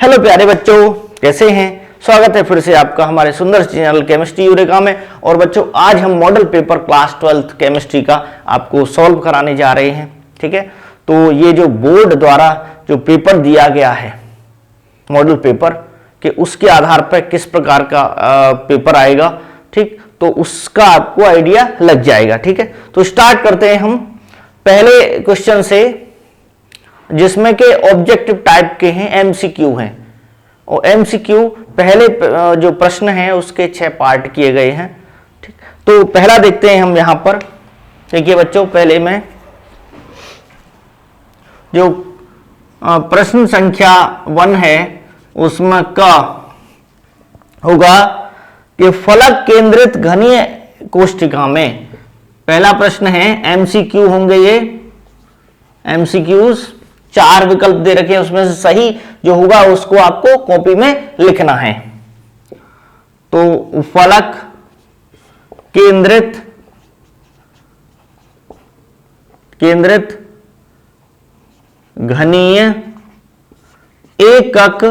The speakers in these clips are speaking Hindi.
हेलो प्यारे बच्चों, कैसे हैं। स्वागत है फिर से आपका हमारे सुंदर चैनल केमिस्ट्री यूरेका में। और बच्चों, आज हम model paper class 12th chemistry का आपको सॉल्व कराने जा रहे हैं। ठीक है, तो ये जो बोर्ड द्वारा जो पेपर दिया गया है मॉडल पेपर के, उसके आधार पर किस प्रकार का पेपर आएगा, ठीक, तो उसका आपको आइडिया लग जाएगा। ठीक है, तो स्टार्ट करते हैं हम पहले क्वेश्चन से, जिसमें के ऑब्जेक्टिव टाइप के हैं, एमसीक्यू हैं। और एमसीक्यू पहले जो प्रश्न है उसके 6 पार्ट किए गए हैं। ठीक, तो पहला देखते हैं हम यहां पर। देखिए बच्चों, पहले में जो प्रश्न संख्या 1 है उसमें का होगा कि फलक केंद्रित घनीय कोष्ठिका में, पहला प्रश्न है, एमसीक्यू होंगे ये एमसीक्यूज। 4 विकल्प दे रखे हैं, उसमें से सही जो होगा उसको आपको कॉपी में लिखना है। तो फलक केंद्रित घनीय एकक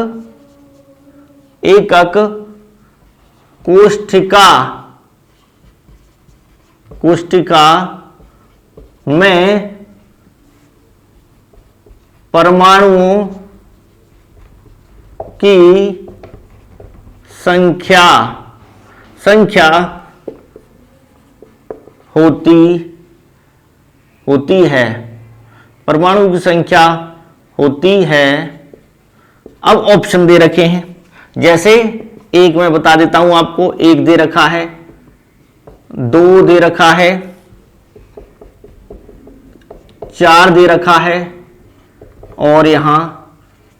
कोष्ठिका में परमाणुओं की संख्या होती है, परमाणु की संख्या होती है। अब ऑप्शन दे रखे हैं, जैसे एक मैं बता देता हूं आपको, 1 दे रखा है, 2 दे रखा है, 4 दे रखा है और यहां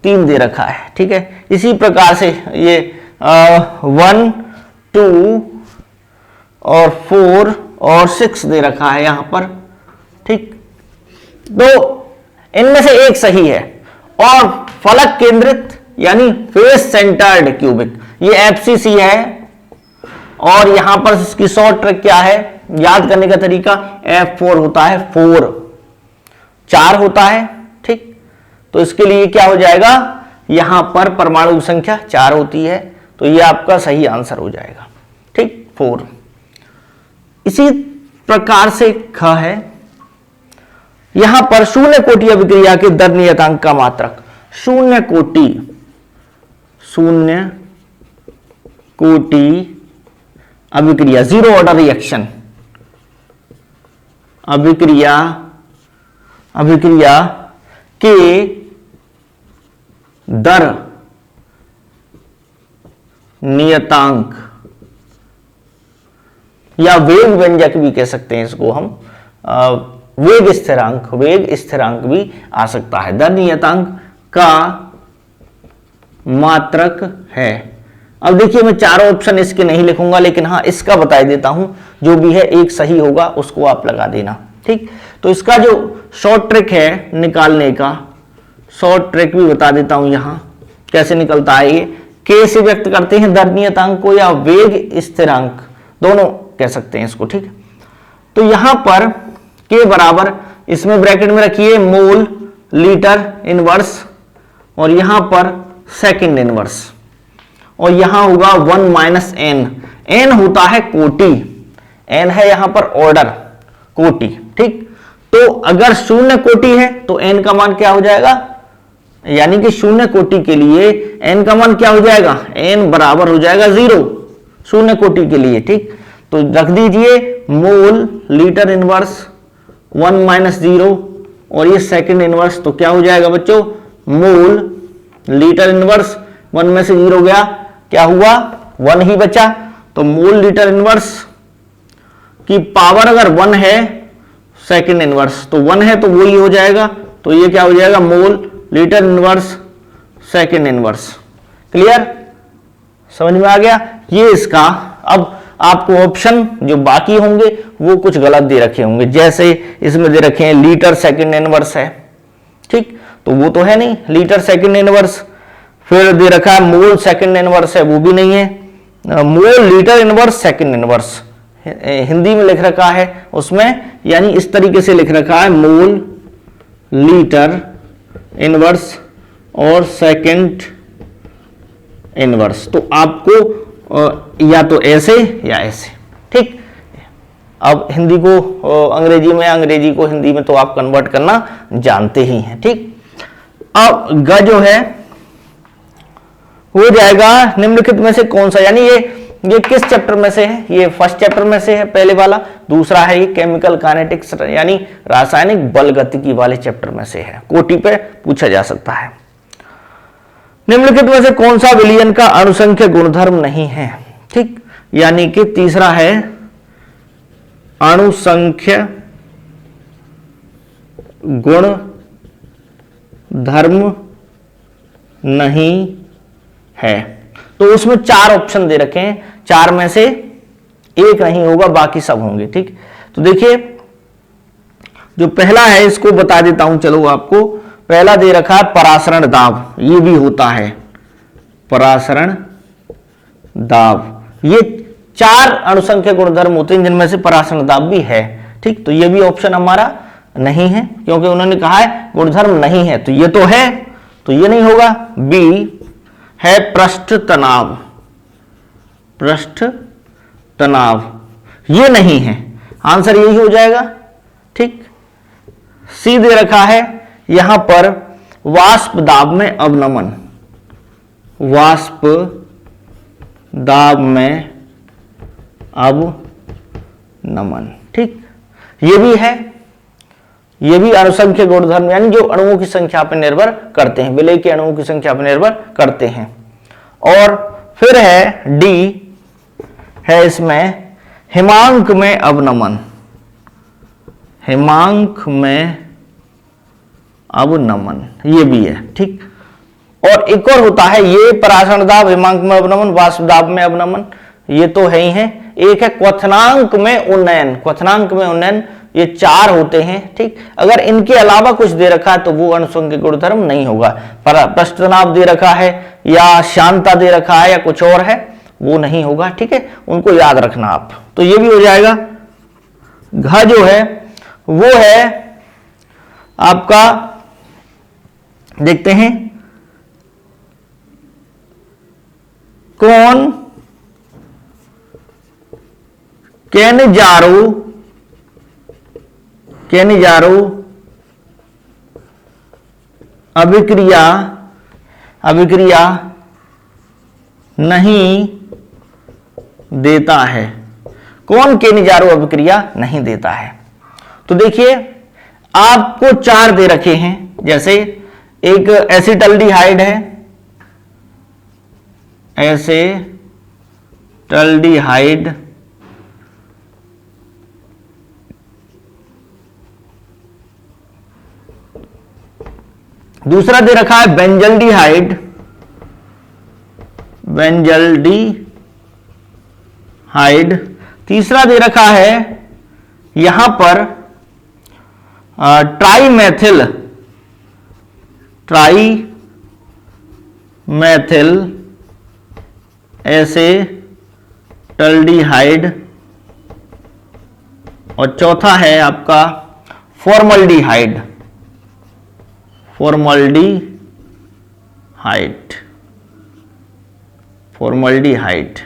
3 दे रखा है। ठीक है, इसी प्रकार से ये 1, 2 और 4 और 6 दे रखा है यहां पर। ठीक, तो इनमें से एक सही है। और फलक केंद्रित यानी फेस सेंटर्ड क्यूबिक, ये एफसीसी है। और यहां पर इसकी शॉर्ट ट्रिक क्या है, याद करने का तरीका, F4 होता है, 4 होता है। ठीक, तो इसके लिए क्या हो जाएगा, यहां पर परमाणु की संख्या 4 होती है, तो ये आपका सही आंसर हो जाएगा। ठीक, 4। इसी प्रकार से ख है, यहां पर शून्य कोटि अभिक्रिया के दर नियतांक का मात्रक, शून्य कोटि अभिक्रिया, 0 ऑर्डर रिएक्शन अभिक्रिया के दर नियतांक या वेग व्यंजक भी कह सकते हैं इसको हम, वेग स्थिरांक भी आ सकता है, दर नियतांक का मात्रक है। अब देखिए, मैं 4 ऑप्शन इसके नहीं लिखूंगा, लेकिन हाँ इसका बता देता हूं, जो भी है एक सही होगा उसको आप लगा देना। ठीक, तो इसका जो शॉर्ट ट्रिक है निकालने का, शॉर्ट ट्रिक भी बता देता हूं यहां कैसे निकलता है। ये के से व्यक्त करते हैं दर नियतांक को, या वेग स्थिरांक, दोनों कह सकते हैं इसको। ठीक, तो यहां पर के बराबर, इसमें ब्रैकेट में रखिए मोल लीटर इनवर्स, और यहां पर सेकंड इनवर्स, और यहां होगा 1 माइनस एन। एन होता है कोटि, एन है यहां पर ऑर्डर, कोटि। ठीक, तो अगर शून्य कोटि है तो एन का मान क्या हो जाएगा, यानी कि शून्य कोटि के लिए एन का मान क्या हो जाएगा, एन बराबर हो जाएगा 0 शून्य कोटि के लिए। ठीक, तो रख दीजिए मोल लीटर इनवर्स 1 माइनस 0, और ये सेकंड इनवर्स, तो क्या हो जाएगा बच्चों, मोल लीटर इनवर्स 1 में से 0 गया, क्या हुआ, 1 ही बचा। तो मोल लीटर इनवर्स की पावर अगर 1 है, सेकंड इनवर्स तो 1 है, तो वही हो जाएगा। तो ये क्या हो जाएगा, mole litre inverse second inverse. Clear, समझ में आ गया ये इसका। अब आपको ऑप्शन जो बाकी होंगे वो कुछ गलत दे रखे होंगे, जैसे इसमें दे रखे हैं लीटर सेकंड इनवर्स है। ठीक, तो वो तो है नहीं लीटर सेकंड इनवर्स। फिर दे रखा है मोल सेकंड इनवर्स है, वो भी नहीं है। Mole litre inverse second inverse Hindi में लिख रखा है उसमें, यानी इस तरीके से लिख रखा है मोल लीटर इनवर्स और सेकंड इनवर्स। तो आपको या तो ऐसे या ऐसे, ठीक। अब हिंदी को अंग्रेजी में, अंग्रेजी को हिंदी में तो आप कन्वर्ट करना जानते ही हैं, ठीक। अब ग जो है हो जाएगा निम्नलिखित में से कौन सा, यानी ये किस चैप्टर में से है, ये फर्स्ट चैप्टर में से है पहले वाला, दूसरा है ये केमिकल काइनेटिक्स यानी रासायनिक बल गतिकी वाले चैप्टर में से है, कोटि पे पूछा जा सकता है। निम्नलिखित में से कौन सा विलयन का अणुसंख्य गुणधर्म नहीं है, ठीक, यानी कि तीसरा है अणुसंख्य गुण धर्म नहीं है। तो उसमें 4 ऑप्शन दे रखे हैं, 4 में से एक नहीं होगा, बाकी सब होंगे, ठीक। तो देखिए जो पहला है इसको बता देता हूं, चलो आपको। पहला दे रखा है परासरण दाब, ये भी होता है परासरण दाब। ये 4 अणुसंख्य गुणधर्म होते हैं जिनमें से परासरण दाब भी है, ठीक। तो ये भी ऑप्शन हमारा नहीं है, क्योंकि उन्होंने कहा है गुणधर्म नहीं है, तो ये तो है, तो ये नहीं होगा। बी है पृष्ठ तनाव, पृष्ठ तनाव, ये नहीं है, आंसर यही हो जाएगा, ठीक। सी दे रखा है यहां पर वाष्प दाब में अवनमन, वाष्प दाब में अवनमन, ठीक, ये भी है। ये भी अणुसंख्य गुणधर्म यानी जो अणुओं की संख्या पर निर्भर करते हैं, विलय के अणुओं की संख्या पर निर्भर करते हैं। और फिर है डी है इसमें हिमांक में अवनमन, हिमांक में अवनमन, ये भी है, ठीक। और एक और होता है ये परासरण दाब, हिमांक में अवनमन, वाष्प दाब में अवनमन, ये तो है ही है। एक है क्वथनांक में उन्नयन, क्वथनांक में उन्नयन, ये 4 होते हैं, ठीक। अगर इनके अलावा कुछ दे रखा है तो वो अणुसंख्य गुणधर्म नहीं होगा। पृष्ठ तनाव दे रखा है या शांता दे रखा है या कुछ और है, वो नहीं होगा, ठीक है, उनको याद रखना आप। तो ये भी हो जाएगा। घ जो है वो है आपका, देखते हैं कौन केनिजारो अभिक्रिया नहीं देता है, कौन केनिजारो अभिक्रिया नहीं देता है। तो देखिए आपको 4 दे रखे हैं, जैसे एक एसिटल्डिहाइड है, एसिटल्डिहाइड, दूसरा दे रखा है बेंजल्डिहाइड, तीसरा दे रखा है यहां पर ट्राईमेथिल एसिटल्डिहाइड, और चौथा है आपका फॉर्मल्डिहाइड, फॉर्मल्डिहाइड,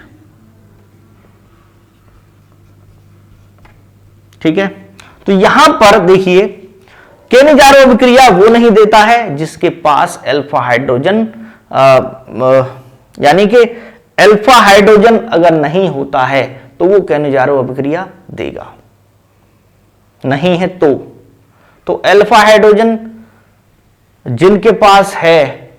ठीक है। तो यहां पर देखिए केनिजारो अभिक्रिया वो नहीं देता है जिसके पास अल्फा हाइड्रोजन, यानी कि अल्फा हाइड्रोजन अगर नहीं होता है तो वो केनिजारो अभिक्रिया देगा, नहीं है तो अल्फा हाइड्रोजन जिनके पास है,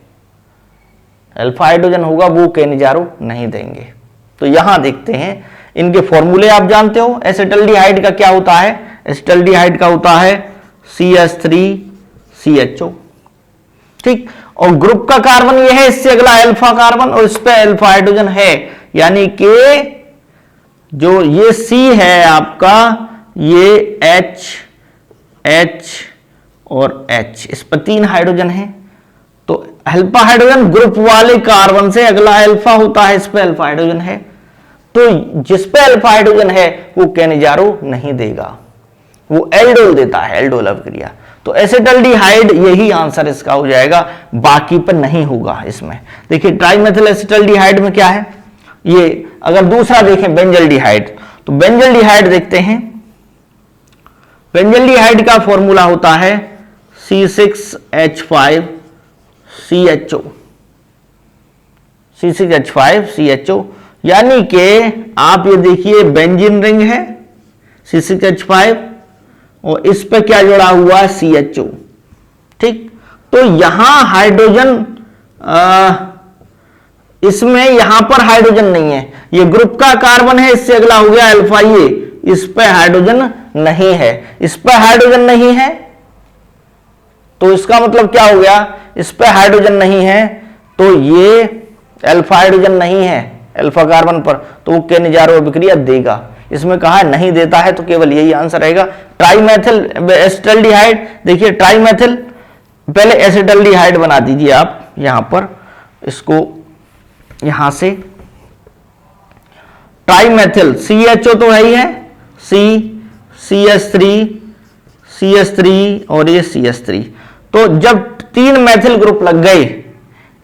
अल्फा हाइड्रोजन होगा, वो केनिजारो नहीं देंगे। तो यहां देखते हैं इनके फॉर्मूले आप जानते हो। एसिटल्डिहाइड का क्या होता है, एसिटल्डिहाइड का होता है CH3CHO, ठीक। और ग्रुप का कार्बन ये है, इससे अगला अल्फा कार्बन और इस पे अल्फा हाइड्रोजन है, यानी कि जो ये C है आपका, ये H और H, इस पर 3 हाइड्रोजन है। तो अल्फा हाइड्रोजन ग्रुप वाले कार्बन से अगला अल्फा होता है, इस पे अल्फा हाइड्रोजन है, तो जिस पे अल्फा हाइड्रोजन है वो केनिजारो नहीं देगा, वो एल्डोल देता है, एल्डोल अभिक्रिया। तो एसिटल्डिहाइड यही आंसर इसका हो जाएगा, बाकी पर नहीं होगा इसमें। देखिए ट्राइमेथिल एसिटल्डिहाइड में क्या है, ये अगर दूसरा देखें बेंजल्डिहाइड, तो बेंजल्डिहाइड देखते हैं। बेंजल्डिहाइड का फॉर्मूला होता है C6H5CHO, C6H5CHO, यानी कि आप ये देखिए बेंजीन रिंग है C6H5 और इस पे क्या जुड़ा हुआ है CHO, ठीक। तो यहां हाइड्रोजन इसमें यहां पर हाइड्रोजन नहीं है, ये ग्रुप का कार्बन है, इससे अगला हो गया अल्फा, ये इस पे हाइड्रोजन नहीं है, इस पे हाइड्रोजन नहीं है, तो इसका मतलब क्या हो गया, इस पे हाइड्रोजन नहीं है तो ये अल्फा हाइड्रोजन नहीं है अल्फा कार्बन पर, तो वो केनिजारो अभिक्रिया देगा। इसमें कहा है नहीं देता है, तो केवल यही आंसर रहेगा। ट्राइमेथिल एसिटल्डिहाइड, देखिए ट्राइमेथिल, पहले एसिटल्डिहाइड बना दीजिए आप यहां पर, इसको यहां से ट्राइमेथिल CHO तो है ही है, CH3 और ये CH3, तो जब 3 मैथिल ग्रुप लग गए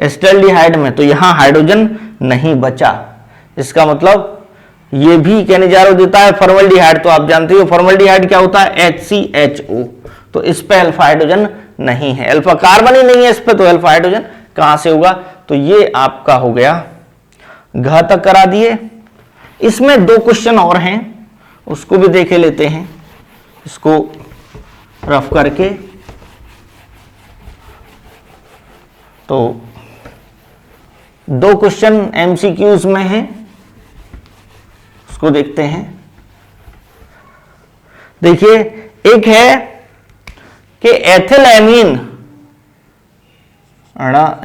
एसिटल्डिहाइड में तो यहां हाइड्रोजन नहीं बचा, इसका मतलब ये भी केनिजारो देता है। फॉर्मल्डिहाइड तो आप जानते हो, फॉर्मल्डिहाइड क्या होता है HCHO, तो इस पे अल्फा हाइड्रोजन नहीं है, अल्फा कार्बन ही नहीं है इस पे, तो अल्फा हाइड्रोजन कहां से होगा, तो ये आपका हो गया, घ तक करा दिए। इसमें 2 क्वेश्चन और हैं, उसको भी देखे लेते हैं, इसको रफ करके। तो 2 क्वेश्चन MCQs में हैं, उसको देखते हैं। देखिए एक है कि एथिलएमीन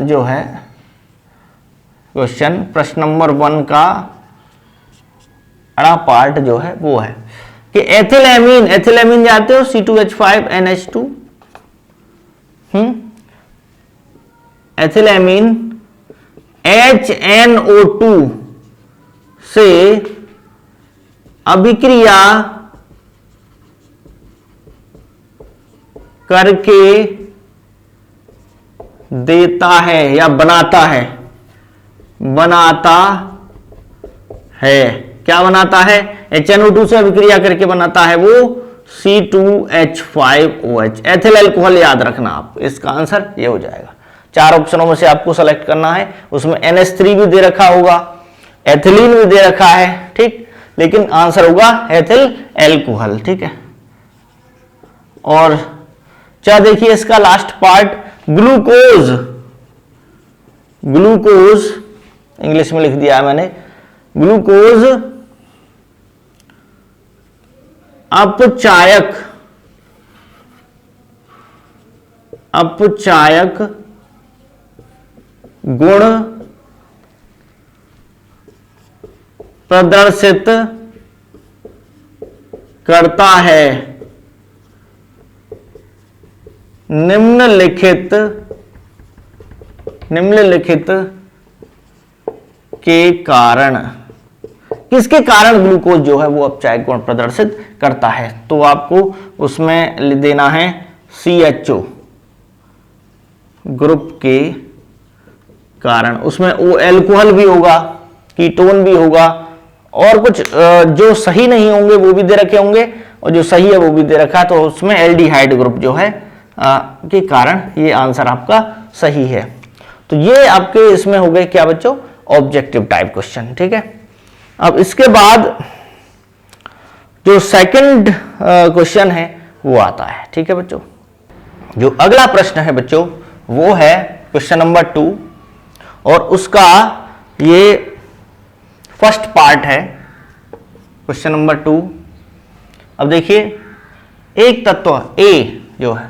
जो है क्वेश्चन, प्रश्न नंबर 1 का पार्ट जो है वो है कि एथिलएमीन जानते हो C2H5NH2, एथिलएमीन HNO2 से अभिक्रिया करके देता है या बनाता है, क्या बनाता है, HNO2 से अभिक्रिया करके बनाता है वो C2H5OH, एथिल अल्कोहल, याद रखना आप, इसका आंसर ये हो जाएगा। 4 ऑप्शनों में से आपको सेलेक्ट करना है, उसमें NH3 भी दे रखा होगा, एथिलीन भी दे रखा है, ठीक, लेकिन आंसर होगा एथिल अल्कोहल, ठीक है। और क्या देखिए इसका लास्ट पार्ट, ग्लूकोज इंग्लिश में लिख दिया है मैंने, ग्लूकोज अपचायक गुण प्रदर्शित करता है, निम्नलिखित के कारण, किसके कारण ग्लूकोज जो है वो अपचायक गुण प्रदर्शित करता है, तो आपको उसमें देना है CHO ग्रुप के कारण, उसमें वो अल्कोहल भी होगा, कीटोन भी होगा, और कुछ जो सही नहीं होंगे वो भी दे रखे होंगे, और जो सही है वो भी दे रखा है, तो उसमें एल्डिहाइड ग्रुप जो है के कारण ये आंसर आपका सही है। तो ये आपके इसमें हो गए क्या बच्चों, ऑब्जेक्टिव टाइप क्वेश्चन, ठीक है। अब इसके बाद जो सेकंड क्वेश्चन है वो आता है, ठीक है बच्चों। जो अगला प्रश्न है बच्चों वो है क्वेश्चन नंबर 2, और उसका ये फर्स्ट पार्ट है क्वेश्चन नंबर 2। अब देखिए एक तत्व A जो है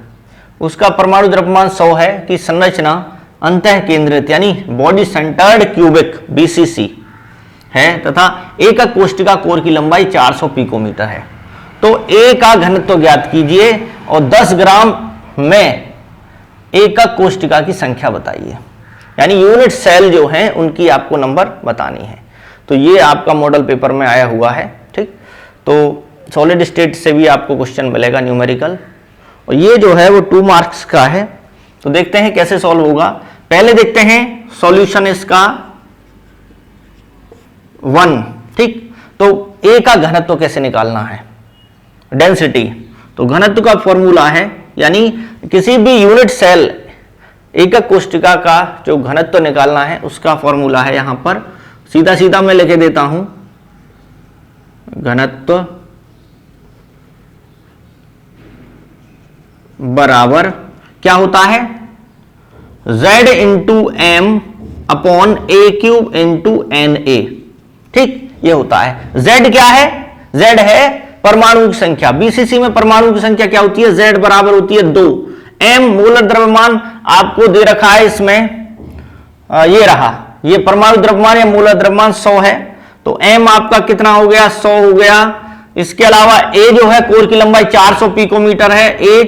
उसका परमाणु द्रव्यमान 100 है कि संरचना अंतः केंद्रित यानी बॉडी सेंटर्ड क्यूबिक BCC है तथा A का कोष्टिका कोर की लंबाई 400 पिकोमीटर है, तो A का घनत्व ज्ञात कीजिए और 10 ग्राम में A का कोष्टिका की संख्या बताइए, यानी यूनिट सेल जो हैं उनकी आपको नंबर बतानी है। तो ये आपका मॉडल पेपर में आया हुआ है, ठीक। तो सॉलिड स्टेट से भी आपको क्वेश्चन मिलेगा न्यूमेरिकल, और ये जो है वो 2 मार्क्स का है। तो देखते हैं कैसे सॉल्व होगा। पहले देखते हैं सॉल्यूशन इसका 1। ठीक, तो ए का घनत्व कैसे निकालना है, डेंसिटी। तो घनत्व का फॉर्मूला है, यानी किसी भी यूनिट सेल एकक कोष्टिका का जो घनत्व निकालना है उसका फॉर्मूला है यहां पर। सीधा सीधा मैं लिख देता हूं, घनत्व बराबर क्या होता है, Z into M upon A cube into N A. ठीक, ये होता है। Z क्या है, Z है परमाणु की संख्या। बीसीसी में परमाणु की संख्या क्या होती है, Z बराबर होती है 2। M मोलर द्रव्यमान आपको दे रखा है इसमें, ये रहा, ये परमाणु द्रव्यमान या मोलर द्रव्यमान 100 है। तो M आपका कितना हो गया, 100 हो गया। इसके अलावा A जो है कोर की लंबाई 400 पिकोमीटर है। A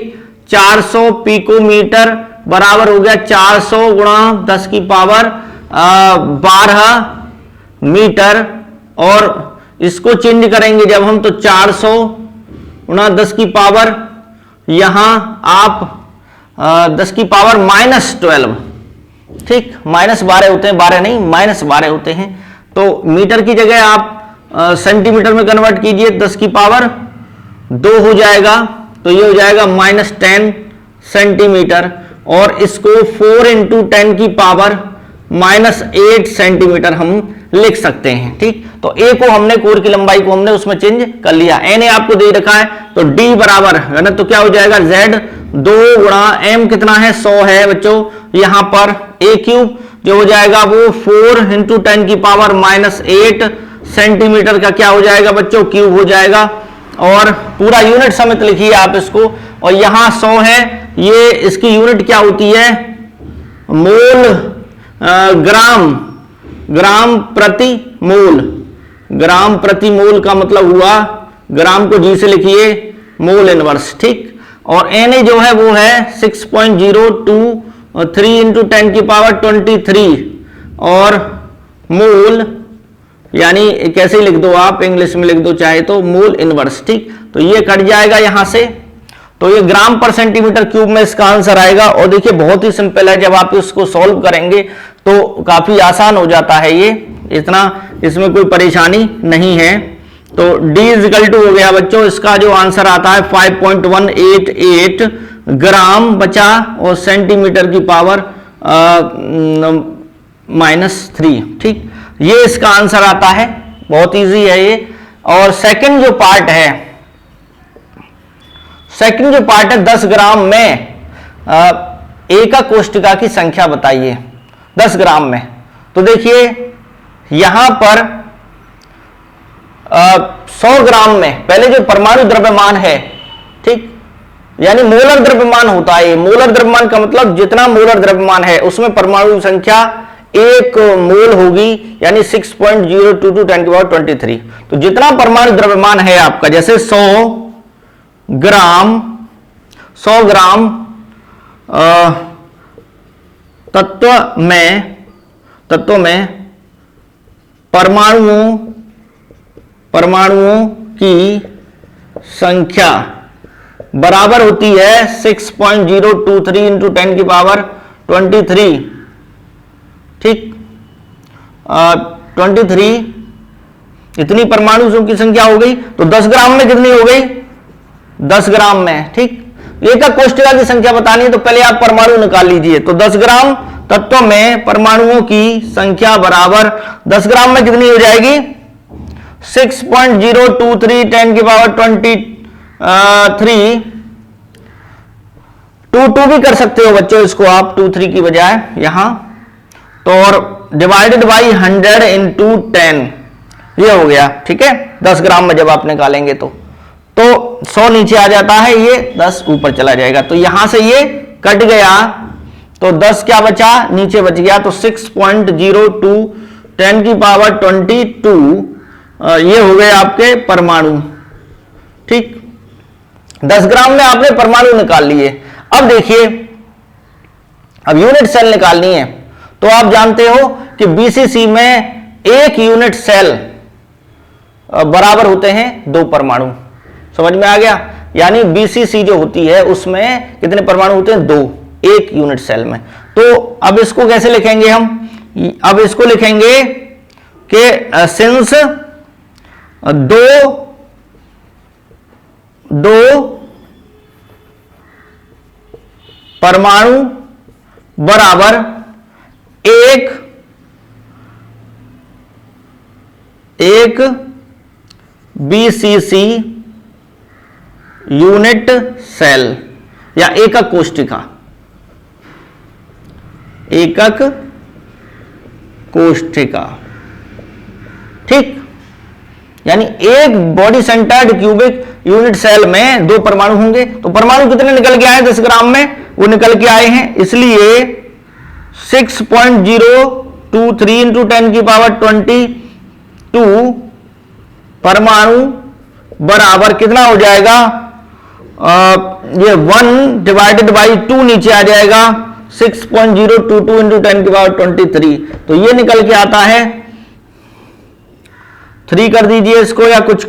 400 पिकोमीटर बराबर हो गया 400 गुणा 10 की पावर 12 मीटर। और इसको चेंज करेंगे जब हम, तो 400 गुणा 10 की पावर, यहां आप 10 की पावर -12। ठीक, -12 होते हैं, 12 नहीं, -12 होते हैं। तो मीटर की जगह आप सेंटीमीटर में कन्वर्ट कीजिए, 10 की पावर 2 हो जाएगा। तो ये हो जाएगा -10 सेंटीमीटर। और इसको 4 इंटू 10 की पावर -8 सेंटीमीटर हम लिख सकते हैं। ठीक, तो ए को हमने, कोर की लंबाई को हमने उसमें चेंज कर लिया। एन ए आपको दे रखा है, तो डी बराबर है ना, तो क्या हो जाएगा, Z 2 गुणा एम कितना है, 100 है बच्चों। यहां पर ए क्यूब जो हो जाएगा वो 4 इंटू 10 की पावर -8 सेंटीमीटर का क्या हो जाएगा बच्चों, क्यूब हो जाएगा। और पूरा यूनिट समेत लिखिए आप इसको। और यहां 100 है, ये इसकी यूनिट क्या होती है, मोल ग्राम प्रति मोल। ग्राम प्रति मोल का मतलब हुआ, ग्राम को जी से लिखिए, मोल इनवर्स। ठीक, और Na जो है वो है 6.023 इंटू 10 की पावर 23। और मोल यानी कैसे लिख दो आप, इंग्लिश में लिख दो चाहे तो, मोल इनवर्स। ठीक, तो ये कट जाएगा यहां से, तो ये ग्राम पर सेंटीमीटर क्यूब में इसका आंसर आएगा। और देखिए बहुत ही सिंपल है, जब आप इसको सॉल्व करेंगे तो काफी आसान हो जाता है, ये इतना इसमें कोई परेशानी नहीं है। तो D इक्वल टू हो गया बच्चों, इसका जो आंसर आता है 5.188 ग्राम बचा, और सेंटीमीटर की पावर -3। ठीक, ये इसका आंसर आता है, बहुत इजी है ये। और सेकंड जो पार्ट है 10 ग्राम में एकक कोष्टिका की संख्या बताइए 10 ग्राम में। तो देखिए यहां पर 100 ग्राम में पहले जो परमाणु द्रव्यमान है, ठीक, यानी मोलर द्रव्यमान होता है। मोलर द्रव्यमान का मतलब जितना मोलर द्रव्यमान है उसमें परमाणु संख्या 1 मोल होगी, यानी 6.022 10 की पावर 23। तो जितना परमाणु द्रव्यमान है आपका, जैसे 100 ग्राम तत्व में परमाणुओं की संख्या बराबर होती है 6.023 इंटू 10 की पावर 23। ठीक, 23 इतनी परमाणुओं की संख्या हो गई। तो 10 ग्राम में कितनी हो गई, 10 ग्राम में। ठीक, एकक कोष्टिका की संख्या बतानी है तो पहले आप परमाणु निकाल लीजिए। तो 10 ग्राम तत्व में परमाणुओं की संख्या बराबर 10 ग्राम में कितनी हो जाएगी, 6.023 10 की पावर 23। 2 भी कर सकते हो बच्चों इसको आप, 2 की बजाय यहां। तो और डिवाइडेड बाई 100 इंटू 10 ये हो गया। ठीक है, 10 ग्राम में जब आप निकालेंगे तो 100 नीचे आ जाता है, ये 10 ऊपर चला जाएगा। तो यहां से ये कट गया, तो 10 क्या बचा, नीचे बच गया। तो 6.02 10 की पावर 22 ये हो गए आपके परमाणु। ठीक, 10 ग्राम में आपने परमाणु निकाल लिए। अब देखिए, अब यूनिट सेल निकालनी है। तो आप जानते हो कि बीसीसी में एक यूनिट सेल बराबर होते हैं 2 परमाणु। समझ में आ गया, यानी बीसीसी जो होती है उसमें कितने परमाणु होते हैं? 2, एक यूनिट सेल में। तो अब इसको कैसे लिखेंगे हम? अब इसको लिखेंगे कि सिंस दो परमाणु बराबर एक बीसीसी यूनिट सेल या एकक कोशिका, एकक कोशिका, ठीक। यानी एक body centred cubic unit cell में 2 परमाणु होंगे। तो परमाणु कितने निकल के आए 10 ग्राम में? वो निकल के आए हैं, इसलिए 6.023 इंटू 10 की पावर 22 परमाणु बराबर कितना हो जाएगा? ये 1 डिवाइडेड बाई 2 नीचे आ जाएगा, 6.022 इंटू 10 की पावर 23। तो ये निकल के आता है 3 कर दीजिए इसको, या कुछ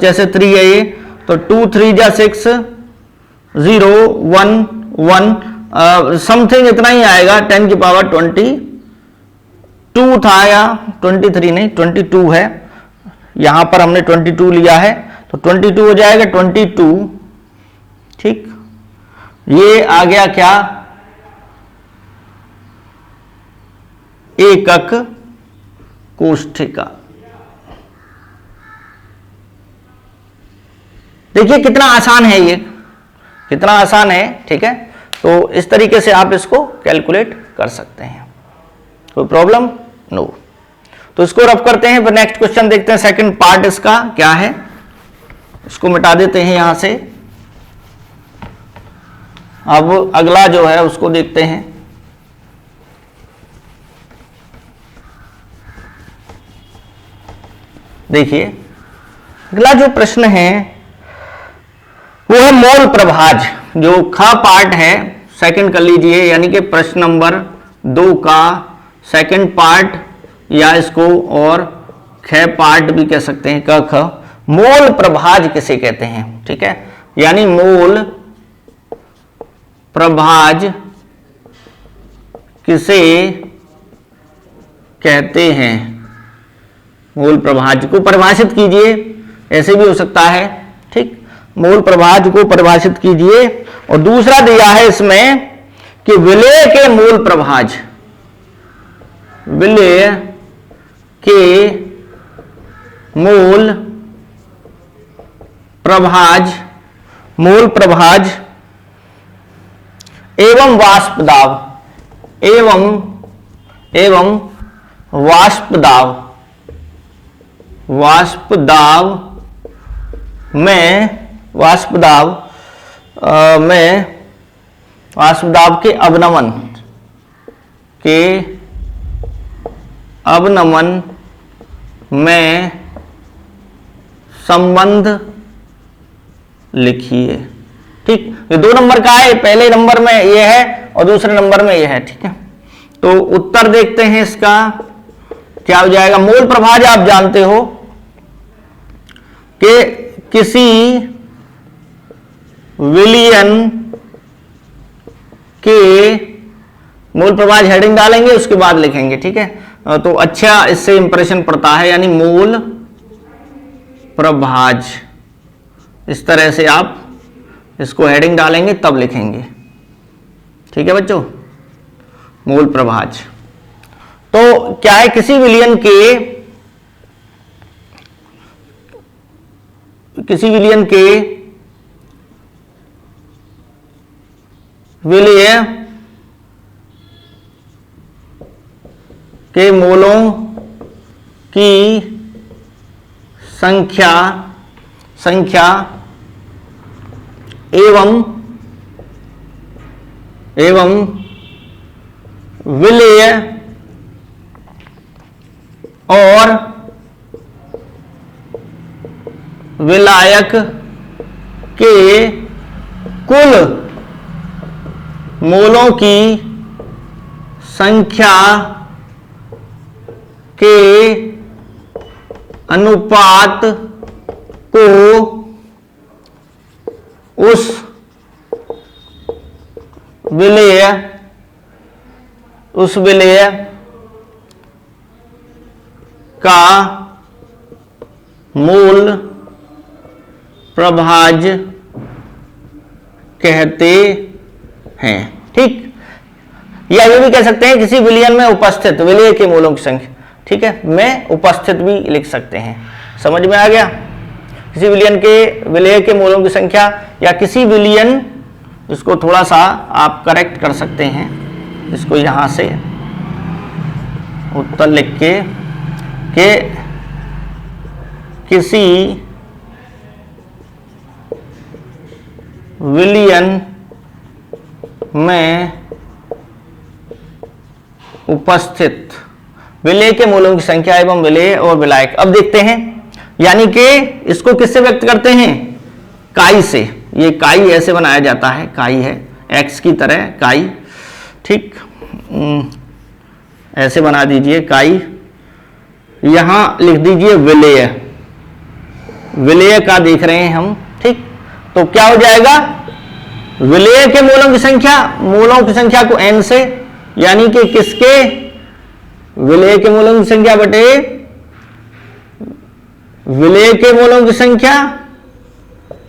जैसे 3 है ये, तो 2 3 जा 6 0 1 1 समथिंग इतना ही आएगा। 10 की पावर 22 था, या 23 नहीं 22 है, यहां पर हमने 22 लिया है, तो 22 हो जाएगा 22, ठीक। ये आ गया क्या? एकक कोशिका। देखिए कितना आसान है ये, कितना आसान है, ठीक है। तो इस तरीके से आप इसको कैलकुलेट कर सकते हैं, कोई प्रॉब्लम नो। तो इसको रफ करते हैं, फिर नेक्स्ट क्वेश्चन देखते हैं। सेकंड पार्ट इसका क्या है, इसको मिटा देते हैं यहां से। अब अगला जो है उसको देखते हैं। देखिए अगला जो प्रश्न है वो है मोल प्रभाज। जो ख पार्ट है सेकंड कर लीजिए, यानी कि प्रश्न नंबर 2 का सेकंड पार्ट, या इसको और ख पार्ट भी कह सकते हैं, क ख। मोल प्रभाज किसे कहते हैं, ठीक है। यानी मोल प्रभाज किसे कहते हैं? मोल प्रभाज को परिभाषित कीजिए, ऐसे भी हो सकता है, ठीक। मोल प्रभाज को परिभाषित कीजिए। और दूसरा दिया है इसमें कि विलेय के मोल प्रभाज, विलेय के मोल प्रभाज, मोल प्रभाज एवं वाष्प दाब, एवं वाष्प दाब, वाष्प दाब में वाष्प दाब के अवनमन में संबंध लिखिए, ठीक। ये 2 नंबर का है, पहले नंबर में ये है और दूसरे नंबर में ये है, ठीक है। तो उत्तर देखते हैं इसका क्या हो जाएगा। मोल प्रभाज आप जानते हो कि किसी विलयन के मोल प्रभाज हेडिंग डालेंगे, उसके बाद लिखेंगे, ठीक है। तो अच्छा इससे इंप्रेशन पड़ता है, यानी मोल प्रभाज, इस तरह से आप इसको हेडिंग डालेंगे तब लिखेंगे, ठीक है बच्चों। मोल प्रभाज तो क्या है? किसी विलयन के विलय के मोलों की संख्या एवं विलेय और विलायक के कुल मोलों की संख्या के अनुपात को उस विलेय का मूल प्रभाज कहते हैं। ठीक, या ये भी कह सकते हैं किसी विलयन में उपस्थित विलेय के मूलों की संख्या, ठीक है, में उपस्थित भी लिख सकते हैं। समझ में आ गया? किसी विलयन के विलेय के मूलों की संख्या, या किसी विलयन, इसको थोड़ा सा आप करेक्ट कर सकते हैं, इसको यहां से उत्तर लिख के किसी विलयन में उपस्थित विलेय के मूलों की संख्या एवं विलेय और विलायक। अब देखते हैं, यानी कि इसको किससे व्यक्त करते हैं? काई से। ये काई ऐसे बनाया जाता है, काई है एक्स की तरह काई, ठीक, ऐसे बना दीजिए काई, यहां लिख दीजिए विलेय, विलेय का देख रहे हैं हम, ठीक। तो क्या हो जाएगा? विलेय के मूलों की संख्या को n से, यानी कि किसके? विलेय के मूलों की संख्या बटे विलेय के मूलों की संख्या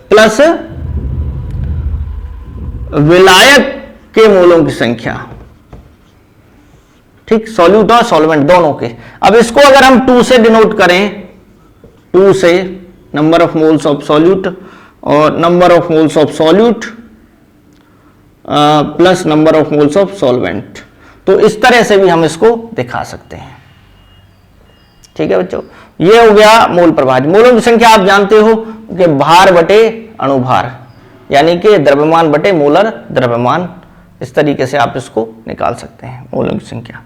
प्लस विलायक के मूलों की संख्या, ठीक, सॉल्यूट और सॉल्वेंट दोनों के। अब इसको अगर हम 2 से डिनोट करें, 2 से number of moles of solute और number of moles of solute plus number of moles of solvent, तो इस तरह से भी हम इसको दिखा सकते हैं। ठीक है बच्चों, ये हो गया मोल प्रभाज। मोलों की संख्या आप जानते हो कि भार बटे अणुभार, यानी कि द्रव्यमान बटे मोलर द्रव्यमान, इस तरीके से आप इसको निकाल सकते हैं मोलों की संख्या।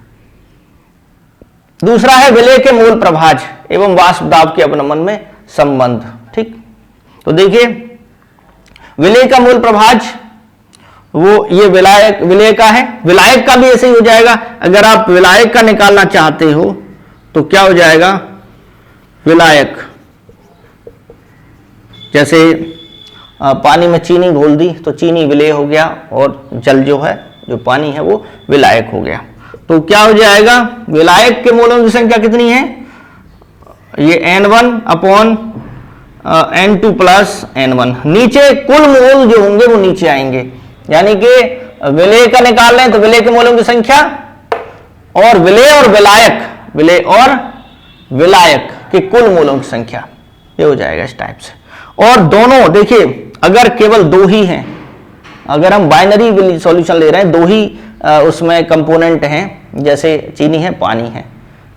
दूसरा है विलेय के मोल प्रभाज एवं वाष्प दाब के अपनमन में संबंध। ठीक, तो देखिए विलेय का मूल प्रभाज वो ये विलेय का है, विलायक का भी ऐसे ही हो जाएगा। अगर आप विलायक का निकालना चाहते हो तो क्या हो जाएगा? विलायक, जैसे पानी में चीनी घोल दी तो चीनी विलेय हो गया और जल जो है, जो पानी है वो विलायक हो गया। तो क्या हो जाएगा? विलायक के मोलों की संख्या कितनी है? ये n1 upon n2 plus n1। नीचे कुल मोल जो होंगे वो नीचे आएंगे, यानी कि विलेय का निकाल लें तो विलेय के मोलों की संख्या और विलेय और विलायक, विलेय और विलायक के कुल मोलों की संख्या, ये हो जाएगा इस टाइप से। और दोनों देखिए, अगर केवल 2 ही हैं, अगर हम बाइनरी सॉल्यूशन ले रहे हैं, 2 ही उसमें कंपोनेंट हैं, जैसे चीनी है पानी है,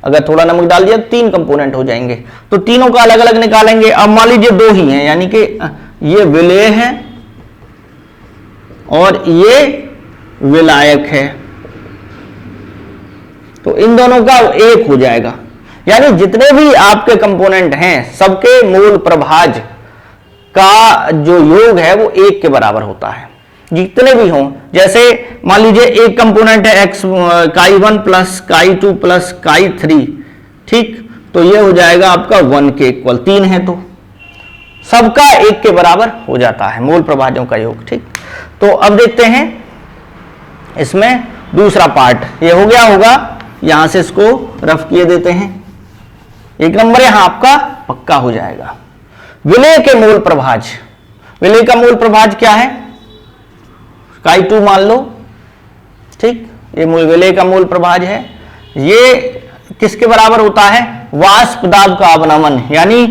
अगर थोड़ा नमक डाल दिया तो 3 कंपोनेंट हो जाएंगे, तो तीनों का अलग अलग निकालेंगे। अब मान लीजिए 2 ही हैं, यानी कि ये विलेय है और ये विलायक है, तो इन दोनों का 1 हो जाएगा। यानी जितने भी आपके कंपोनेंट हैं सबके मूल प्रभाज का जो योग है वो 1 के बराबर होता है, जितने भी हों। जैसे मान लीजिए एक कंपोनेंट है x chi1 plus chi2 plus chi3, ठीक, तो ये हो जाएगा आपका 1 के इक्वल, 3 है तो सबका 1 के बराबर हो जाता है मूल प्रभाजों का योग। ठीक, तो अब देखते हैं इसमें दूसरा पार्ट, ये हो गया होगा, यहां से इसको रफ किए देते हैं, 1 नंबर यहां आपका पक्का हो जाएगा। विलेय के मूल प्रभाज, विलेय का मूल प्रभाज क्या है? chi2 मान लो, ठीक, ये विलेय का मूल प्रभाज है। ये किसके बराबर होता है? वाष्प दाब का अवनमन, यानी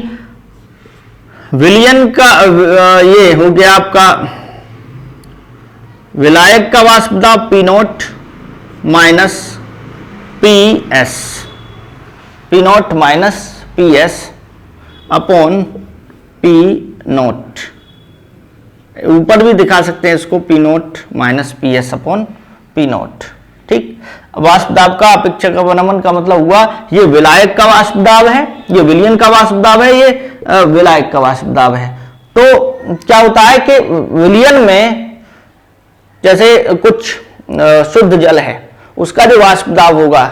विलयन का ये हो गया आपका विलायक का वाष्प दाब P0 minus PS, P0 minus PS upon P0, ऊपर भी दिखा सकते हैं इसको, P0 minus PS upon P0। ठीक, वाष्प दाब का अपेक्षक अवनमन का मतलब हुआ ये विलायक का वाष्प दाब है, ये विलयन का वाष्प दाब है, ये विलायक का वाष्प दाब है। तो क्या होता है कि विलयन में जैसे कुछ शुद्ध जल है, उसका जो वाष्प दाब होगा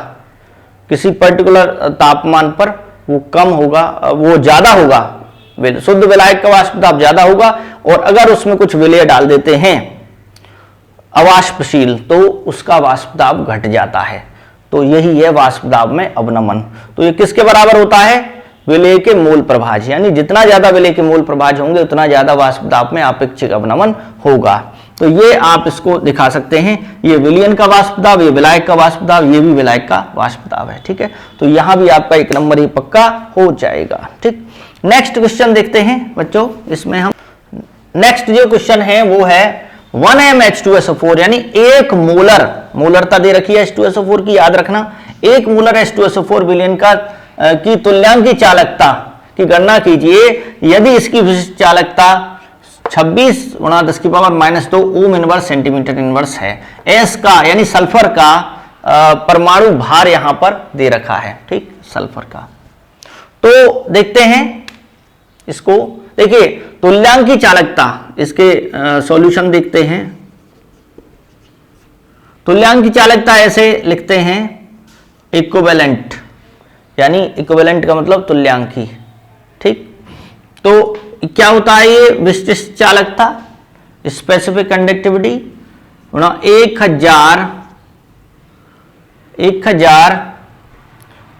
किसी पर्टिकुलर तापमान पर वो कम होगा, वो ज्यादा होगा शुद्ध विलायक का वाष्प दाब ज्यादा होगा, और अगर उसमें कुछ विलेय डाल देते हैं अवाष्पशील तो उसका वाष्प दाब घट जाता है। तो यही है वाष्प दाब में अवनमन। तो ये किसके बराबर होता है? विलेय के मोल प्रभाज, यानी जितना ज्यादा विलेय के मोल प्रभाज होंगे उतना ज्यादा वाष्प दाब में आपेक्षिक अवनमन होगा। तो ये आप इसको दिखा सकते हैं, ये विलयन का वाष्प दाब, ये विलायक का वाष्प दाब, ये भी विलायक का वाष्प दाब है। ठीक है, तो यहां भी आपका 1 नंबर ही पक्का हो जाएगा। ठीक, नेक्स्ट क्वेश्चन देखते हैं बच्चों। इसमें हम नेक्स्ट जो क्वेश्चन है वो है 1m H2SO4, यानी 1 मोलर, मोलरता दे रखी है H2SO4 की, याद रखना। 1 मोलर H2SO4 विलयन का की तुल्यांकी चालकता की गणना कीजिए यदि इसकी विशिष्ट चालकता 26 × 10⁻² ओम इनवर्स सेंटीमीटर इनवर्स है। एस का यानी सल्फर का परमाणु भार यहां पर दे रखा है। ठीक, सल्फर का। तो देखते हैं इसको, देखिए तुल्यांकी चालकता, इसके सॉल्यूशन देखते हैं। तुल्यांकी चालकता ऐसे लिखते हैं, इक्विवेलेंट, यानी इक्विवेलेंट का मतलब तुल्यांकी। ठीक, तो क्या होता है ये विशिष्ट चालकता, स्पेसिफिक कंडक्टिविटी गुणा 1000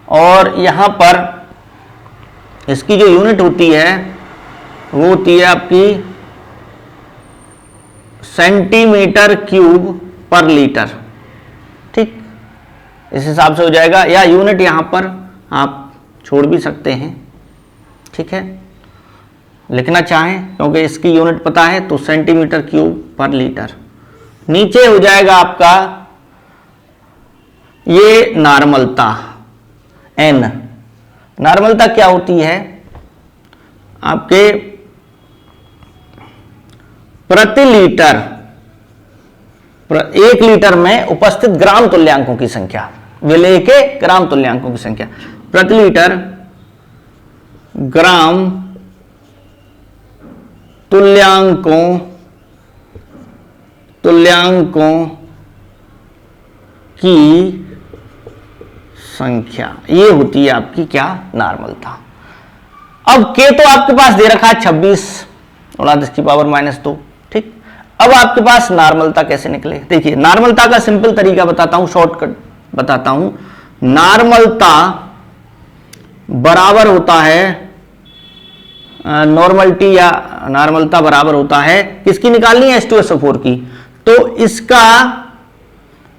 और यहां पर इसकी जो यूनिट होती है वो होती है आपकी सेंटीमीटर क्यूब पर लीटर। ठीक, इस हिसाब से हो जाएगा, या यूनिट यहां पर आप छोड़ भी सकते हैं। ठीक है, लिखना चाहें क्योंकि इसकी यूनिट पता है तो सेंटीमीटर क्यूब पर लीटर। नीचे हो जाएगा आपका ये नॉर्मलता n। नॉर्मलता क्या होती है? आपके प्रति लीटर 1 लीटर में उपस्थित ग्राम तुल्यांकों की संख्या, विलेय के ग्राम तुल्यांकों की संख्या, प्रति लीटर ग्राम तुल्यांकों की संख्या, ये होती है आपकी क्या? नॉर्मलता। अब के तो आपके पास दे रखा है 26 × 10⁻²। ठीक, अब आपके पास नॉर्मलता कैसे निकले? देखिए नॉर्मलता का सिंपल तरीका बताता हूं, शॉर्टकट बताता हूं। नॉर्मलता बराबर होता है नॉर्मलिटी, या नॉर्मलता बराबर होता है किसकी निकालनी है? H2SO4 की। तो इसका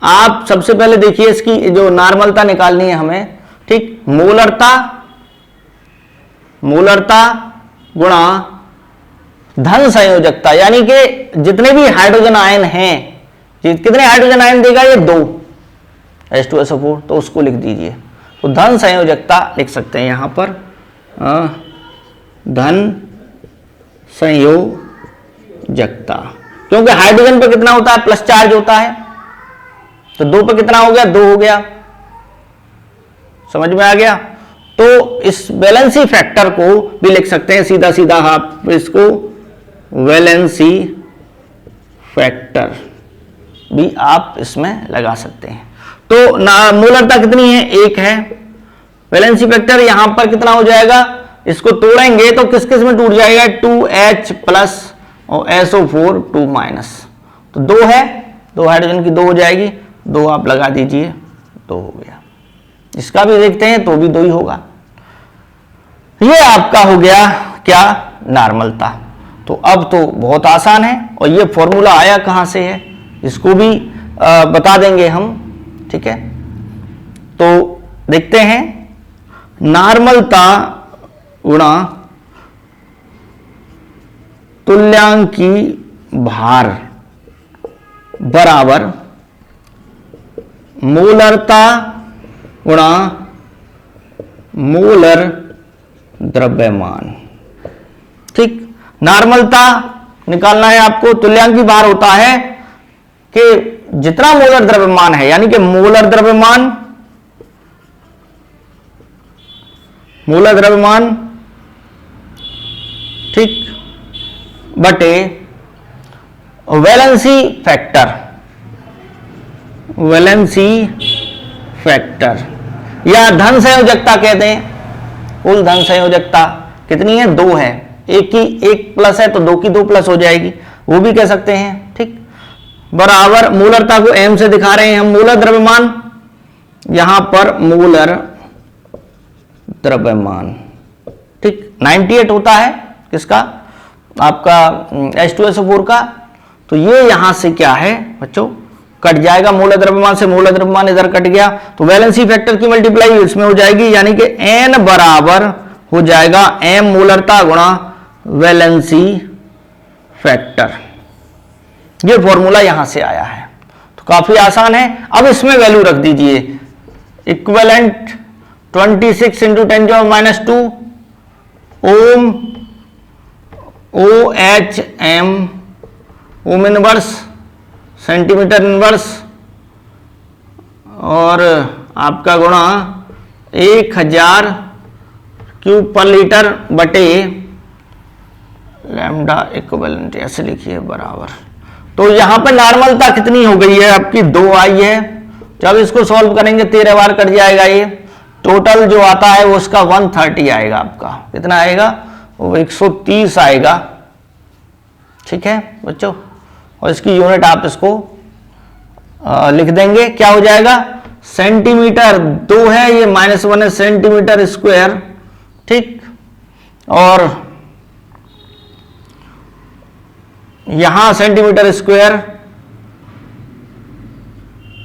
आप सबसे पहले देखिए, इसकी जो नॉर्मलता निकालनी है हमें, ठीक, मोलरता गुणा धन संयोजकता, यानी कि जितने भी हाइड्रोजन आयन हैं, कितने हाइड्रोजन आयन देगा ये? 2 H2SO4, तो उसको लिख दीजिए। तो धन संयोजकता लिख सकते हैं यहां पर, धन संयोजकता, क्योंकि हाइड्रोजन पे कितना होता है? प्लस चार्ज होता है, तो 2 पे कितना हो गया? 2 हो गया। समझ में आ गया? तो इस वैलेंसी फैक्टर को भी लिख सकते हैं सीधा सीधा, आप इसको वैलेंसी फैक्टर भी आप इसमें लगा सकते हैं। तो मोलरता कितनी है? 1 है। वैलेंसी फैक्टर यहां पर कितना हो जाएगा? इसको तोड़ेंगे तो किस किस में टूट जाएगा? 2H प्लस और SO4 2 माइनस, तो 2 है, 2 हाइड्रोजन की 2 हो जाएगी, 2 आप लगा दीजिए, 2 हो गया। इसका भी देखते हैं तो भी 2 ही होगा। ये आपका हो गया क्या? नॉर्मलता। तो अब तो बहुत आसान है, और ये फॉर्मूला आया कहां से है इसको भी बता देंगे हम। ठीक है, तो देखते हैं, नॉर्मलता गुणा तुल्यांकी भार बराबर मोलरता गुणा मोलर द्रव्यमान। ठीक, नॉर्मलता निकालना है आपको। तुल्यांकी भार होता है कि जितना मोलर द्रव्यमान है, यानी कि मोलर द्रव्यमान ठीक, बटे वैलेंसी फैक्टर या धन संयोजकता कहते हैं। कुल धन संयोजकता कितनी है? 2 है, एक की एक प्लस है तो दो की दो प्लस हो जाएगी, वो भी कह सकते हैं। ठीक, बराबर मूलरता को m से दिखा रहे हैं हम। मूलर द्रव्यमान, यहां पर मूलर द्रव्यमान, ठीक, 98 होता है किसका, आपका H2SO4 का। तो ये यहां से क्या है बच्चों, कट जाएगा, मूलर द्रव्यमान से मूलर द्रव्यमान इधर कट गया, तो वैलेंसी फैक्टर की मल्टीप्लाई इसमें हो जाएगी, यानी कि n बराबर हो जाएगा m मूलरता गुणा वैलेंसी फैक्टर। ये फॉर्मूला यहां से आया है, तो काफी आसान है। अब इसमें वैल्यू रख दीजिए, इक्विवेलेंट 26 × 10⁻² ओम OHM ohm inverse centimetre inverse, और आपका गुणा 1000 क्यूब पर लीटर बटे लैम्डा इक्विवेलेंट, ऐसे लिखिए बराबर। तो यहां पर नॉर्मलता कितनी हो गई है आपकी, 2 आई है। जब इसको सॉल्व करेंगे 13 बार कट जाएगा, ये टोटल जो आता है वो उसका 130 आएगा। आपका कितना आएगा, वो 130 आएगा। ठीक है बच्चों, और इसकी यूनिट आप इसको लिख देंगे, क्या हो जाएगा, सेंटीमीटर 2 है, ये -1 है, सेंटीमीटर स्क्वायर। ठीक, और यहां सेंटीमीटर स्क्वायर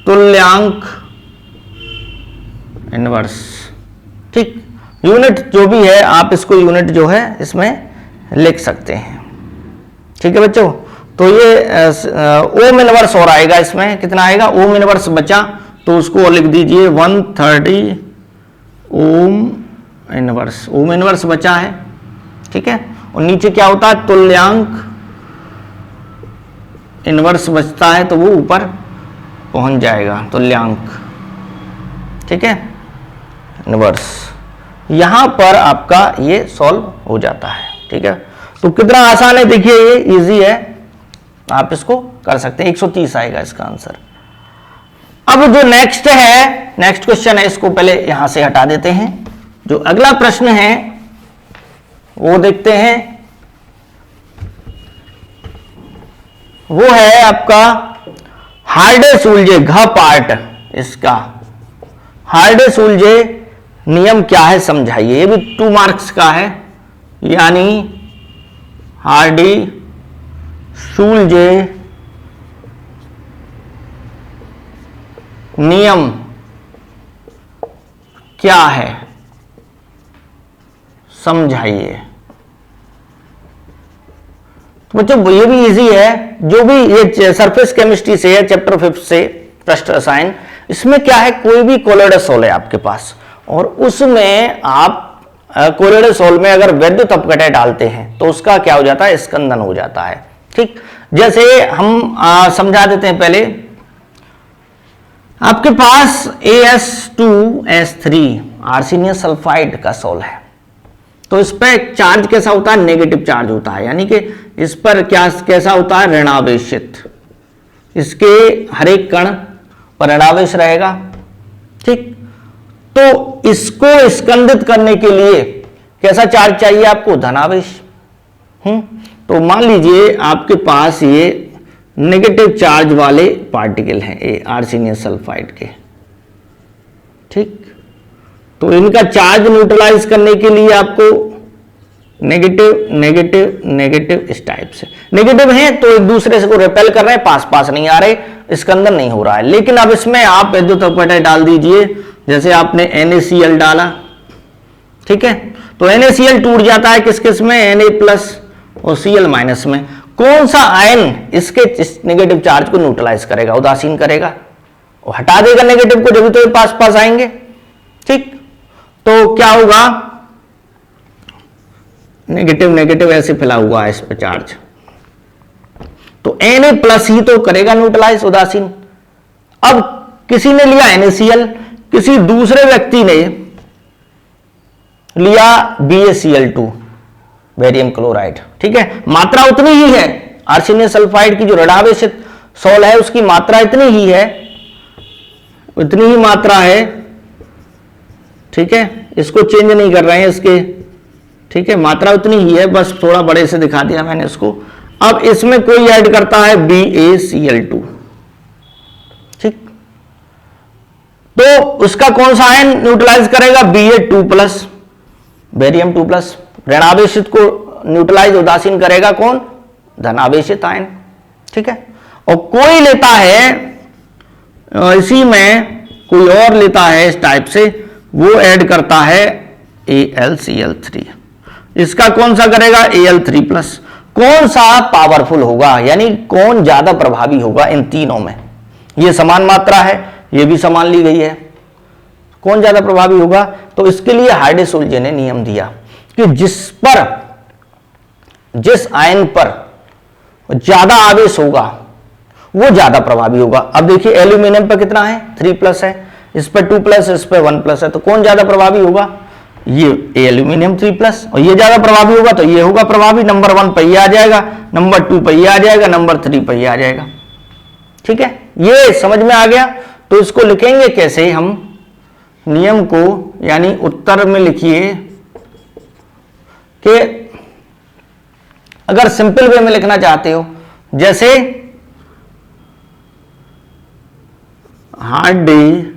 तुल्यांक इनवर्स। ठीक, यूनिट जो भी है आप इसको यूनिट जो है इसमें लिख सकते हैं। ठीक है बच्चों, तो ये ओम इनवर्स और आएगा, इसमें कितना आएगा, ओम इनवर्स बचा तो उसको लिख दीजिए 130 ओम इनवर्स, ओम इनवर्स बचा है। ठीक है, और नीचे क्या होता है, तुल्यांक इनवर्स बचता है, तो वो ऊपर पहुंच जाएगा तुल्यांक। ठीक है, इनवर्स, यहां पर आपका ये सॉल्व हो जाता है। ठीक है, तो कितना आसान है, देखिए ये इजी है, आप इसको कर सकते हैं। 130 आएगा इसका आंसर। अब जो नेक्स्ट है, नेक्स्ट क्वेश्चन है, इसको पहले यहां से हटा देते हैं। जो अगला प्रश्न है वो देखते हैं, वो है आपका हार्डे उलझे घ पार्ट, इसका हार्डे उलझे नियम क्या है समझाइए। ये भी 2 मार्क्स का है, यानी हार्डी सुलझे नियम क्या है समझाइए। तो बच्चों ये भी इजी है, जो भी ये सरफेस केमिस्ट्री से है, चैप्टर 5 से पृष्ठ रसायन, इसमें क्या है, कोई भी कोलोइडल सॉल्ट है आपके पास, और उसमें आप कोलोइडल सॉल्ट में अगर वैद्युत अपघटय डालते हैं तो उसका क्या हो जाता है, स्कंदन हो जाता है। ठीक, जैसे हम समझा देते हैं पहले, आपके पास AS2S3 आर्सेनियम सल्फाइड का सॉल्ट है, तो इस पर चार्ज कैसा होता है, नेगेटिव चार्ज होता है, यानी कि इस पर क्या कैसा होता है, ऋणावेशित, इसके हर एक कण पर ऋणावेश रहेगा। ठीक, तो इसको स्कंदित करने के लिए कैसा चार्ज चाहिए आपको, धनावेश। तो मान लीजिए आपके पास ये नेगेटिव चार्ज वाले पार्टिकल हैं, ये आर्सेनियम सल्फाइड के। ठीक, तो इनका चार्ज न्यूट्रलाइज करने के लिए आपको नेगेटिव नेगेटिव नेगेटिव इस टाइप से, नेगेटिव है तो एक दूसरे से को रिपेल कर रहे हैं, पास पास नहीं आ रहे, स्कंदन नहीं हो रहा है। लेकिन अब इसमें आप वैद्युत अपघटय डाल दीजिए, जैसे आपने NaCl डाला। ठीक है, तो NaCl टूट जाता है किस किस में, Na+ और Cl- में। कौन सा आयन इसके नेगेटिव चार्ज को न्यूट्रलाइज करेगा, उदासीन करेगा, और हटा देगा नेगेटिव को, जब तो ये पास पास आएंगे। ठीक, तो क्या होगा, नेगेटिव नेगेटिव ऐसे फैला हुआ है इस पे चार्ज, तो Na+ ही तो करेगा न्यूट्रलाइज, उदासीन। अब किसी ने लिया NaCl, किसी दूसरे व्यक्ति ने लिया BaCl2 बेरियम क्लोराइड। ठीक है, मात्रा उतनी ही है, आर्सेनियम सल्फाइड की जो ऋणावेशित सॉल्ट है उसकी मात्रा इतनी ही है, उतनी ही मात्रा है। ठीक है, इसको चेंज नहीं कर रहे हैं इसके। ठीक है, मात्रा उतनी ही है, बस थोड़ा बड़े से दिखा दिया मैंने इसको। अब इसमें कोई ऐड करता है BaCl2, ठीक, तो उसका कौन सा आयन न्यूट्रलाइज करेगा? Ba2+, barium 2+। ऋणावेशित को न्यूट्रलाइज उदासीन करेगा कौन? धनावेशित आयन, ठीक है। और कोई लेता है इसी में कोई और लेता है इस टाइप से, वो ऐड करता है AlCl3। इसका कौन सा करेगा? Al3+। कौन सा पावरफुल होगा, यानी कौन ज्यादा प्रभावी होगा इन तीनों में? ये समान मात्रा है, ये भी समान ली गई है, कौन ज्यादा प्रभावी होगा? तो इसके लिए हार्डे-सोल्जे ने नियम दिया कि जिस आयन पर ज्यादा आवेश होगा वो ज्यादा प्रभावी होगा। अब देखिए एल्यूमिनियम पर कितना है? 3+ है, इस पर 2+, इस पर 1+ है, तो कौन ज्यादा प्रभावी होगा? ये एल्यूमिनियम 3+। और ये ज्यादा प्रभावी होगा तो ये होगा प्रभावी, नंबर 1 पर ये आ जाएगा, नंबर 2 पर ये आ जाएगा, नंबर 3 पर ये आ जाएगा, ठीक है। ये समझ में आ गया। तो इसको लिखेंगे कैसे हम नियम को, यानी उत्तर में लिखिए कि अगर सिंपल वे में लिखना चाहते हो, जैसे हार्डे-सोल्जे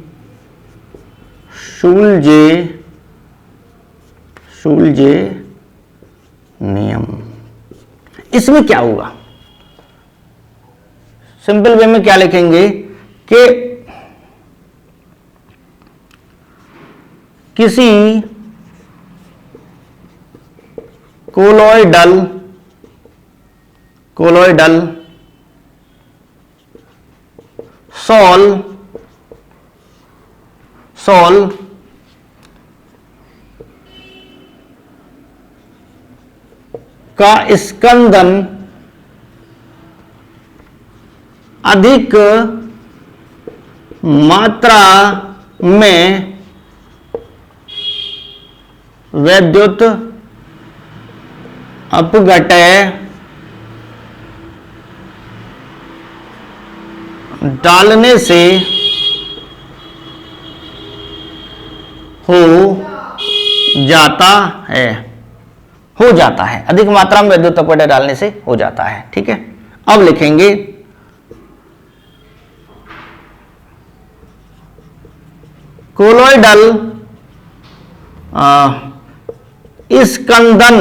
नियम, इसमें क्या होगा? सिंपल वे में क्या लिखेंगे कि किसी कोलोइडल सॉल का स्कंदन अधिक मात्रा में विद्युत अपघटय डालने से हो जाता है, अधिक मात्रा में विद्युत अपघटय डालने से हो जाता है, ठीक है। अब लिखेंगे कोलोइडल स्कंदन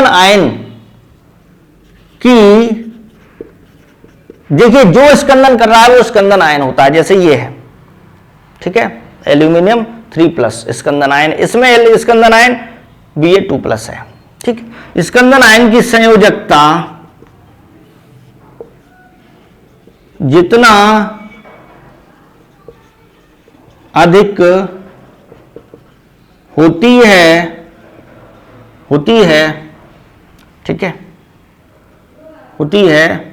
आयन की, देखिए जो स्कंदन कर रहा है वो स्कंदन आयन होता है, जैसे ये है, ठीक है, एल्यूमिनियम 3+ स्कंदन आयन, इसमें स्कंदन आयन Ba2+ है, ठीक। स्कंदन आयन की संयोजकता जितना अधिक होती है, ठीक है, होती है,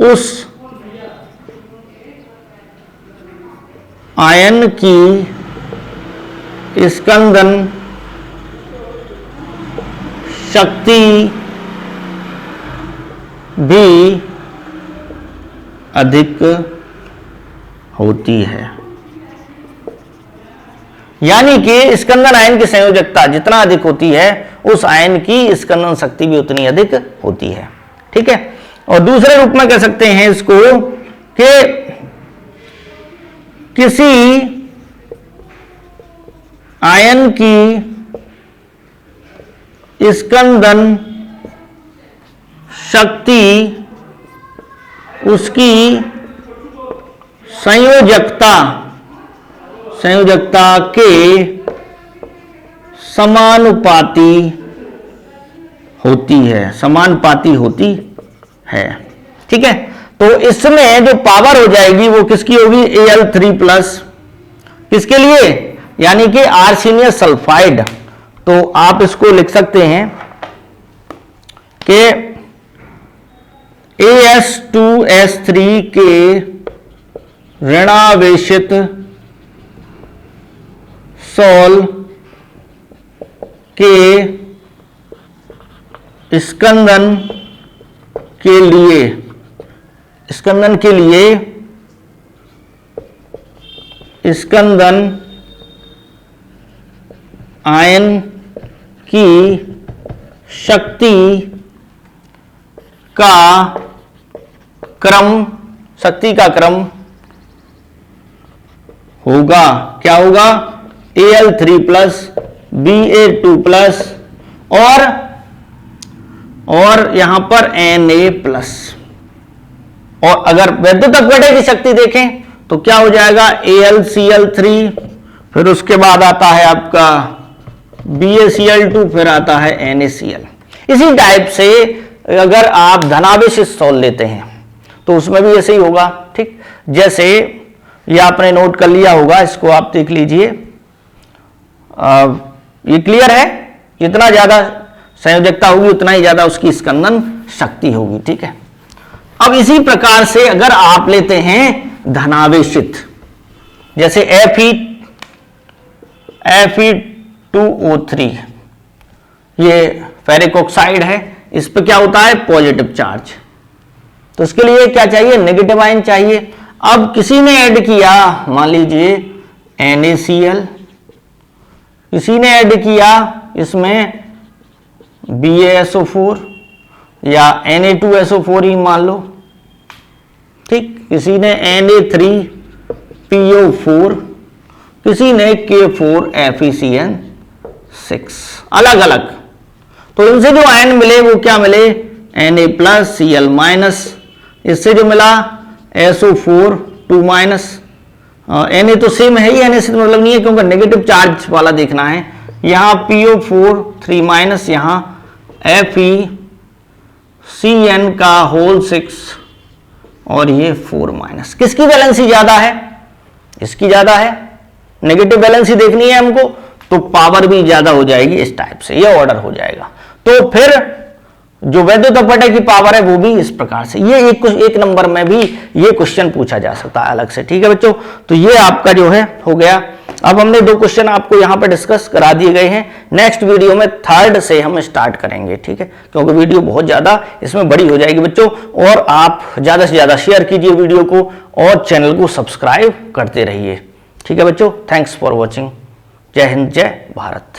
उस आयन की स्कंदन शक्ति भी अधिक होती है। यानी कि स्कंदन आयन की संयोजकता जितना अधिक होती है उस आयन की स्कंदन शक्ति भी उतनी अधिक होती है, ठीक है। और दूसरे रूप में कह सकते हैं इसको कि किसी आयन की स्कंदन शक्ति उसकी संयोजकता के समानुपाती होती है, ठीक है। तो इसमें जो पावर हो जाएगी वो किसकी होगी? Al3+, किसके लिए? यानी कि आर्सेनियस सल्फाइड। तो आप इसको लिख सकते हैं कि AS2S3 के ऋणावेशित सॉल के स्कंदन के लिए स्कंदन के लिए स्कंदन आयन की शक्ति का क्रम होगा, क्या होगा, Al3 प्लस Ba2 प्लस और यहां पर Na प्लस। और अगर वैद्युत अपघटन की शक्ति देखें तो क्या हो जाएगा, AlCl3, फिर उसके बाद आता है आपका BaCl2, फिर आता है NaCl। इसी टाइप से अगर आप धनावेश सॉल्व लेते हैं तो उसमें भी ऐसे ही होगा। ठीक, जैसे ये आपने नोट कर लिया होगा, इसको आप देख लीजिए। ये क्लियर है, जितना ज्यादा संयोजकता होगी उतना ही ज्यादा उसकी स्कंदन शक्ति होगी। ठीक है, अब इसी प्रकार से अगर आप लेते हैं धनावेशित, जैसे Fe2O3, ये फेरिक ऑक्साइड है, इस पे क्या होता है, पॉजिटिव चार्ज, तो इसके लिए क्या चाहिए, नेगेटिव आयन चाहिए। अब किसी ने ऐड किया, मान लीजिए NaCl, किसी ने ऐड किया इसमें BaSO4 या Na2SO4 ही मान लो। ठीक, किसी ने Na3PO4, किसी ने K4FeCN6, अलग अलग। तो इनसे जो आयन मिले वो क्या मिले, Na प्लस Cl माइनस, इससे जो मिला SO4 2 माइनस। Na तो सेम है ही, Na से मतलब नहीं है क्योंकि नेगेटिव चार्ज वाला देखना है। यहाँ PO4 3 माइनस, यहाँ FeCN का होल 6 और ये 4 माइनस। किसकी वैलेंसी ज्यादा है, इसकी ज्यादा है, नेगेटिव वैलेंसी देखनी है हमको, तो पावर भी ज्यादा हो जाएगी। इस टाइप से ये ऑर्डर हो जाएगा। तो फिर जो वैद्युत अपघटन की पावर है वो भी इस प्रकार से, ये एक नंबर में भी ये क्वेश्चन पूछा जा सकता है अलग से। ठीक है बच्चों, तो ये आपका जो है हो गया। अब हमने 2 क्वेश्चन आपको यहां पर डिस्कस करा दिए गए हैं। नेक्स्ट वीडियो में 3rd से हम स्टार्ट करेंगे। ठीक है, क्योंकि वीडियो बहुत ज्यादा इसमें बड़ी हो जाएगी बच्चों। और आप ज्यादा से ज्यादा शेयर कीजिए वीडियो को और चैनल को सब्सक्राइब करते रहिए। ठीक है बच्चों, थैंक्स फॉर वॉचिंग। जय हिंद, जय भारत।